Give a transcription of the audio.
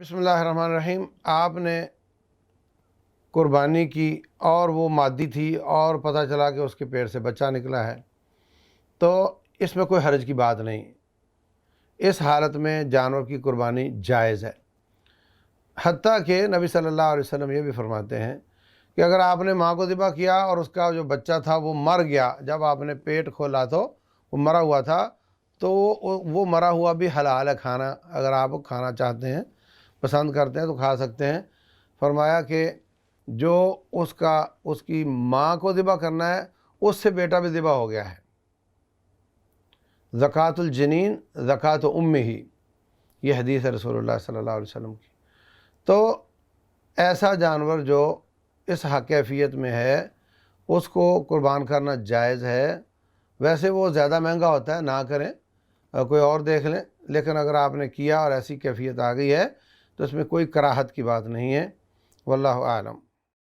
बिस्मिल्लाहिर्रहमानिर्रहीम। आपने कुर्बानी की और वो मादी थी और पता चला कि उसके पेट से बच्चा निकला है, तो इसमें कोई हर्ज की बात नहीं। इस हालत में जानवर की कुर्बानी जायज़ है। हत्ता कि नबी सल्लल्लाहु अलैहि वसल्लम ये भी फरमाते हैं कि अगर आपने माँ को ज़िबा किया और उसका जो बच्चा था वो मर गया, जब आपने पेट खोला तो वो मरा हुआ था, तो वो मरा हुआ भी हलाल है खाना। अगर आप खाना चाहते हैं, पसंद करते हैं तो खा सकते हैं। फरमाया कि जो उसकी माँ को ज़िबा करना है, उससे बेटा भी ज़िबा हो गया है। ज़कातुल जनीन ज़कात उम्मिही, ये हदीस है रसूलुल्लाह सल्लल्लाहु अलैहि वसल्लम की। तो ऐसा जानवर जो इस कैफियत में है, उसको कुर्बान करना जायज़ है। वैसे वो ज़्यादा महंगा होता है, ना करें, कोई और देख लें। लेकिन अगर आपने किया और ऐसी कैफियत आ गई है तो इसमें कोई कराहत की बात नहीं है। वल्लाहु आलम।